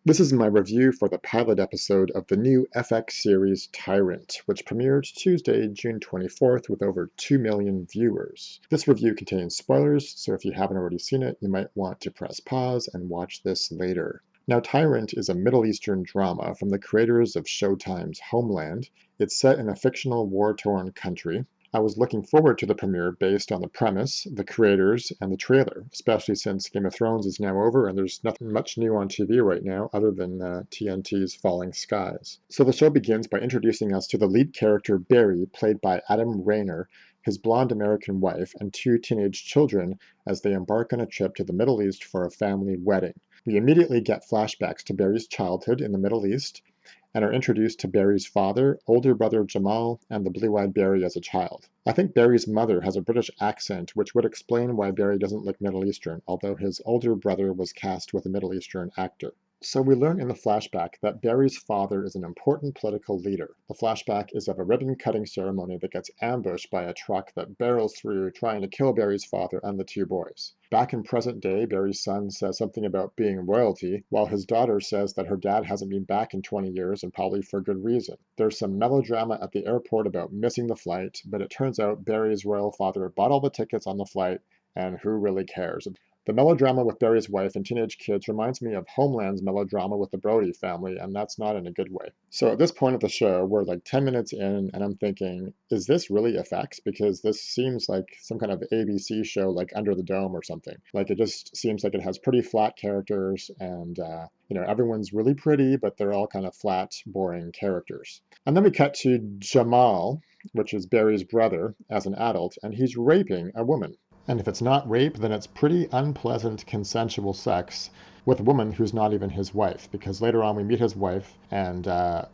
This is my review for the pilot episode of the new FX series Tyrant, which premiered Tuesday, June 24th with over 2 million viewers. This review contains spoilers, so if you haven't already seen it, you might want to press pause and watch this later. Now, Tyrant is a Middle Eastern drama from the creators of Showtime's Homeland. It's set in a fictional war-torn country. I was looking forward to the premiere based on the premise, the creators, and the trailer, especially since Game of Thrones is now over and there's nothing much new on TV right now other than TNT's Falling Skies. So the show begins by introducing us to the lead character Barry, played by Adam Rayner, his blonde American wife, and two teenage children as they embark on a trip to the Middle East for a family wedding. We immediately get flashbacks to Barry's childhood in the Middle East, and are introduced to Barry's father, older brother Jamal, and the blue-eyed Barry as a child. I think Barry's mother has a British accent, which would explain why Barry doesn't look Middle Eastern, although his older brother was cast with a Middle Eastern actor. So we learn in the flashback that Barry's father is an important political leader. The flashback is of a ribbon-cutting ceremony that gets ambushed by a truck that barrels through trying to kill Barry's father and the two boys. Back in present day, Barry's son says something about being royalty, while his daughter says that her dad hasn't been back in 20 years and probably for good reason. There's some melodrama at the airport about missing the flight, but it turns out Barry's royal father bought all the tickets on the flight, and who really cares? The melodrama with Barry's wife and teenage kids reminds me of Homeland's melodrama with the Brody family, and that's not in a good way. So at this point of the show, we're like 10 minutes in, and I'm thinking, is this really FX? Because this seems like some kind of ABC show like Under the Dome or something. Like it just seems like it has pretty flat characters, and everyone's really pretty, but they're all kind of flat, boring characters. And then we cut to Jamal, which is Barry's brother, as an adult, and he's raping a woman. And if it's not rape, then it's pretty unpleasant consensual sex with a woman who's not even his wife, because later on we meet his wife and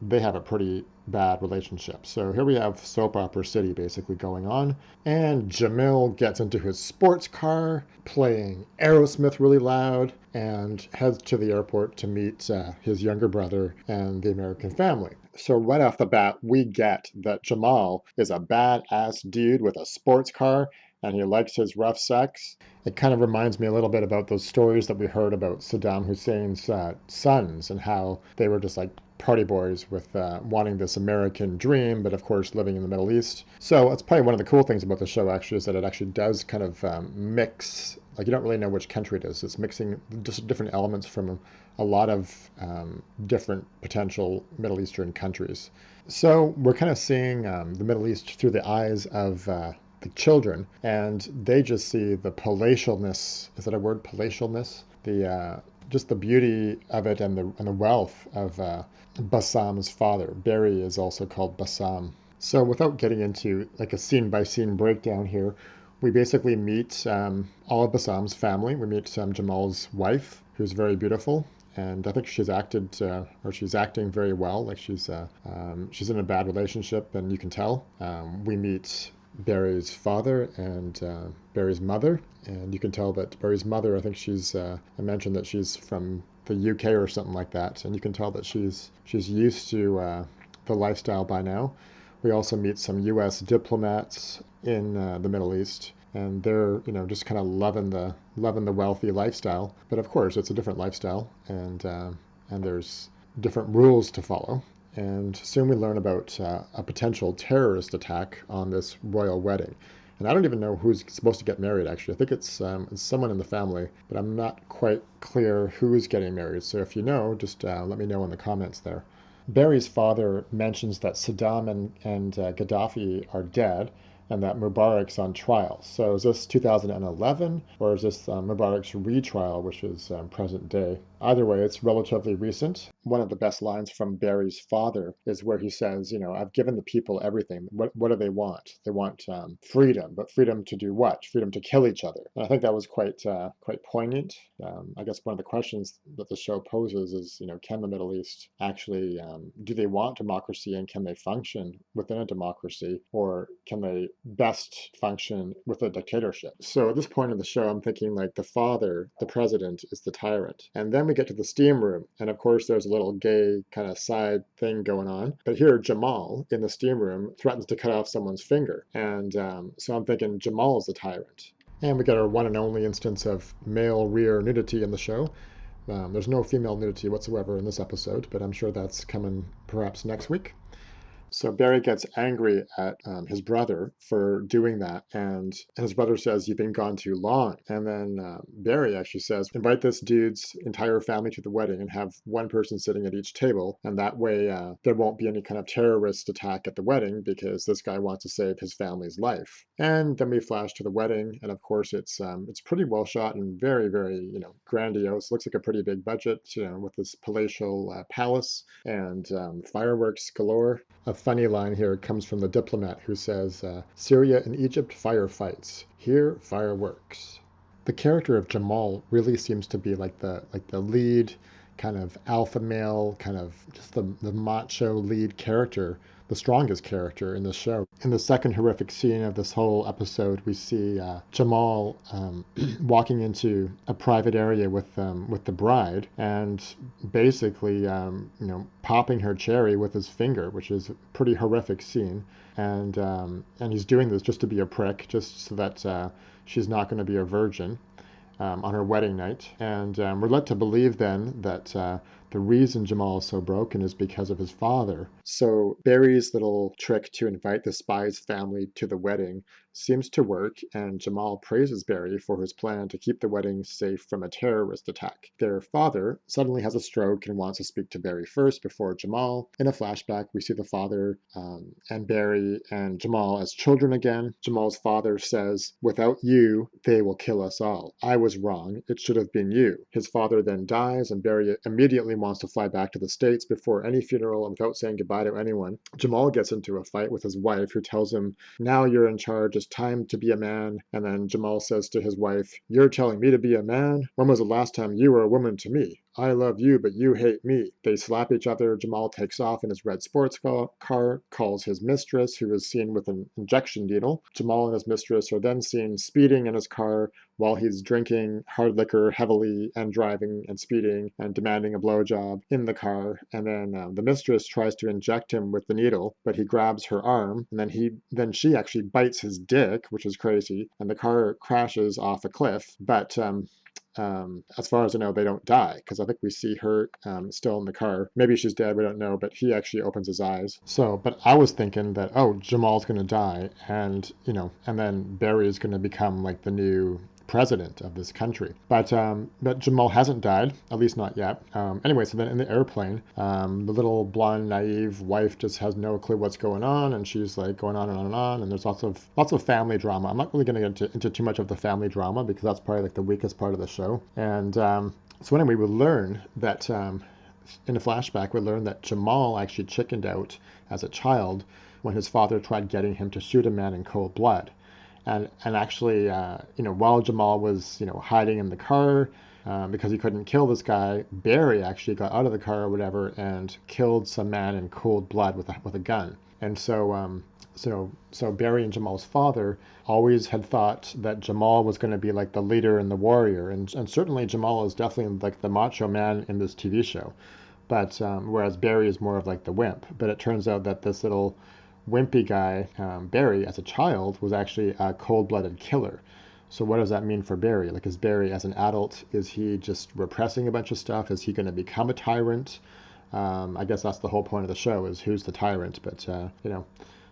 they have a pretty bad relationship. So here we have soap opera city basically going on, and Jamil gets into his sports car playing Aerosmith really loud and heads to the airport to meet his younger brother and the American family. So right off the bat, we get that Jamal is a badass dude with a sports car and he likes his rough sex. It kind of reminds me a little bit about those stories that we heard about Saddam Hussein's sons and how they were just like party boys with wanting this American dream, but of course living in the Middle East. So it's probably one of the cool things about the show actually is that it actually does kind of mix, like you don't really know which country it is. It's mixing just different elements from a lot of different potential Middle Eastern countries. So we're kind of seeing the Middle East through the eyes of the children, and they just see the palatialness. Is that a word? Palatialness. The just the beauty of it and the wealth of Bassam's father. Barry is also called Bassam. So without getting into like a scene by scene breakdown here, we basically meet all of Bassam's family. We meet Jamal's wife, who's very beautiful. And I think she's acted, or she's acting very well. Like she's in a bad relationship, and you can tell. We meet Barry's father and Barry's mother, and you can tell that Barry's mother, I think I mentioned that she's from the UK or something like that, and you can tell that she's used to the lifestyle by now. We also meet some U.S. diplomats in the Middle East, and they're just kind of loving the wealthy lifestyle. But of course, it's a different lifestyle, and there's different rules to follow. And soon we learn about a potential terrorist attack on this royal wedding. And I don't even know who's supposed to get married, actually. I think it's someone in the family, but I'm not quite clear who's getting married. So if you know, just let me know in the comments there. Barry's father mentions that Saddam and Gaddafi are dead and that Mubarak's on trial. So is this 2011 or is this Mubarak's retrial, which is present day? Either way, it's relatively recent. One of the best lines from Barry's father is where he says, I've given the people everything. What do they want? They want freedom, but freedom to do what? Freedom to kill each other. And I think that was quite poignant. I guess one of the questions that the show poses is, can the Middle East actually, do they want democracy and can they function within a democracy, or can they best function with a dictatorship? So at this point in the show, I'm thinking like the father, the president, is the tyrant. And then we get to the steam room, and of course there's a little gay kind of side thing going on. But here Jamal in the steam room threatens to cut off someone's finger, and so I'm thinking Jamal is the tyrant. And we get our one and only instance of male rear nudity in the show. There's no female nudity whatsoever in this episode, but I'm sure that's coming perhaps next week. So Barry gets angry at his brother for doing that, and his brother says, "You've been gone too long." And then Barry actually says, "Invite this dude's entire family to the wedding and have one person sitting at each table, and that way there won't be any kind of terrorist attack at the wedding because this guy wants to save his family's life." And then we flash to the wedding, and of course it's pretty well shot and very, very, grandiose. Looks like a pretty big budget, with this palatial palace and fireworks galore. A funny line here comes from the diplomat who says, "Syria and Egypt firefights. Here, fireworks." The character of Jamal really seems to be like the lead kind of alpha male, kind of just the macho lead character, the strongest character in the show. In the second horrific scene of this whole episode, we see Jamal walking into a private area with the bride and basically popping her cherry with his finger, which is a pretty horrific scene. And he's doing this just to be a prick, just so that she's not going to be a virgin on her wedding night. And we're led to believe then that the reason Jamal is so broken is because of his father. So Barry's little trick to invite the spy's family to the wedding seems to work, and Jamal praises Barry for his plan to keep the wedding safe from a terrorist attack. Their father suddenly has a stroke and wants to speak to Barry first before Jamal. In a flashback, we see the father and Barry and Jamal as children again. Jamal's father says, "Without you, they will kill us all. I was wrong. It should have been you." His father then dies, and Barry immediately wants to fly back to the States before any funeral and without saying goodbye to anyone. Jamal gets into a fight with his wife, who tells him, "Now you're in charge. It's time to be a man." And then Jamal says to his wife, "You're telling me to be a man? When was the last time you were a woman to me? I love you, but you hate me." They slap each other. Jamal takes off in his red sports car, calls his mistress, who is seen with an injection needle. Jamal and his mistress are then seen speeding in his car while he's drinking hard liquor heavily and driving and speeding and demanding a blowjob in the car. And then the mistress tries to inject him with the needle, but he grabs her arm, and then she actually bites his dick, which is crazy, and the car crashes off a cliff. But as far as I know, they don't die, because I think we see her still in the car. Maybe she's dead, we don't know, but he actually opens his eyes. So, but I was thinking that, oh, Jamal's going to die, and, and then Barry is going to become like the new president of this country. But Jamal hasn't died, at least not yet. Anyway, so then in the airplane, the little blonde, naive wife just has no clue what's going on, and she's like going on and on and on, and there's lots of family drama. I'm not really going to get into too much of the family drama because that's probably like the weakest part of the show. And so anyway, we learn that in a flashback, we learn that Jamal actually chickened out as a child when his father tried getting him to shoot a man in cold blood. And actually, while Jamal was, hiding in the car because he couldn't kill this guy, Barry actually got out of the car or whatever and killed some man in cold blood with a gun. And so Barry and Jamal's father always had thought that Jamal was going to be like the leader and the warrior, and certainly Jamal is definitely like the macho man in this TV show, but whereas Barry is more of like the wimp. But it turns out that this little wimpy guy, Barry, as a child, was actually a cold-blooded killer. So what does that mean for Barry? Like, is Barry, as an adult, is he just repressing a bunch of stuff? Is he going to become a tyrant? I guess that's the whole point of the show, is who's the tyrant. But,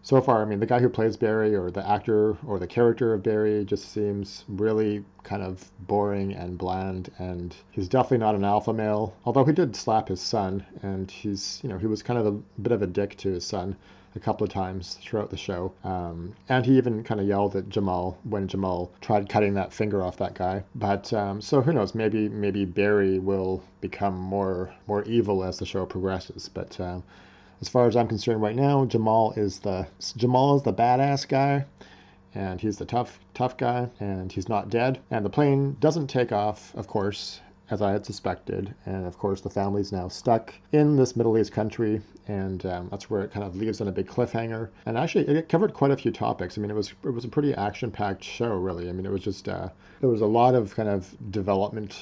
so far, I mean, the guy who plays Barry, or the actor or the character of Barry, just seems really kind of boring and bland, and he's definitely not an alpha male, although he did slap his son, and he was kind of a bit of a dick to his son a couple of times throughout the show. And he even kind of yelled at Jamal when Jamal tried cutting that finger off that guy. But so who knows? Maybe Barry will become more evil as the show progresses. But as far as I'm concerned right now, Jamal is the badass guy, and he's the tough guy, and he's not dead. And the plane doesn't take off, of course, as I had suspected. And of course, the family's now stuck in this Middle East country, and that's where it kind of leaves on a big cliffhanger. And actually, it covered quite a few topics. I mean, it was a pretty action-packed show, really. I mean, it was just there was a lot of kind of development.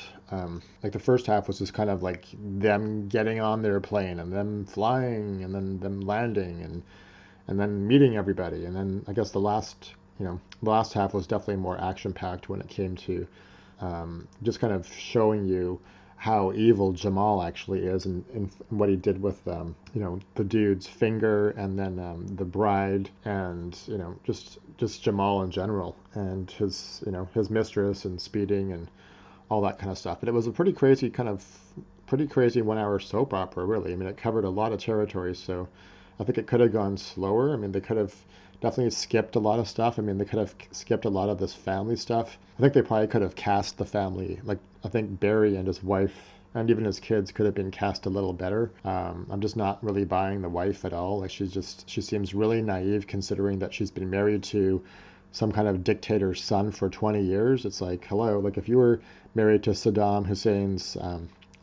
Like the first half was just kind of like them getting on their plane and them flying and then them landing and then meeting everybody. And then I guess the last half was definitely more action-packed when it came to just kind of showing you how evil Jamal actually is, and what he did with the dude's finger, and then the bride, and just Jamal in general, and his mistress, and speeding, and all that kind of stuff. But it was a pretty crazy 1 hour soap opera, really. I mean, it covered a lot of territory, so I think it could have gone slower. I mean, they could have definitely skipped a lot of stuff. I mean, they could have skipped a lot of this family stuff. I think they probably could have cast the family. Like, I think Barry and his wife and even his kids could have been cast a little better. I'm just not really buying the wife at all. Like, she seems really naive, considering that she's been married to some kind of dictator's son for 20 years. It's like, hello, like if you were married to Saddam Hussein's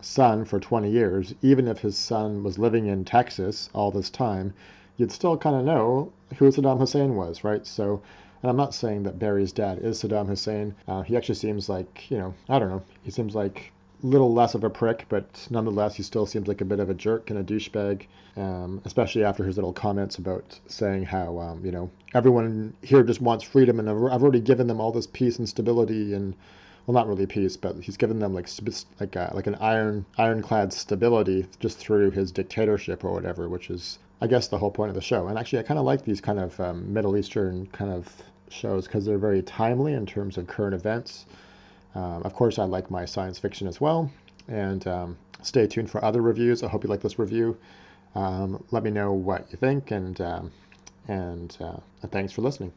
son for 20 years, even if his son was living in Texas all this time, you'd still kind of know who Saddam Hussein was, right? So, and I'm not saying that Barry's dad is Saddam Hussein. He actually seems like, I don't know, he seems like a little less of a prick, but nonetheless, he still seems like a bit of a jerk and a douchebag, especially after his little comments about saying how, everyone here just wants freedom, and I've already given them all this peace and stability, and well, not really peace, but he's given them like an ironclad stability just through his dictatorship or whatever, which is, I guess, the whole point of the show. And actually, I kind of like these kind of Middle Eastern kind of shows because they're very timely in terms of current events. Of course, I like my science fiction as well. And stay tuned for other reviews. I hope you like this review. Let me know what you think, and thanks for listening.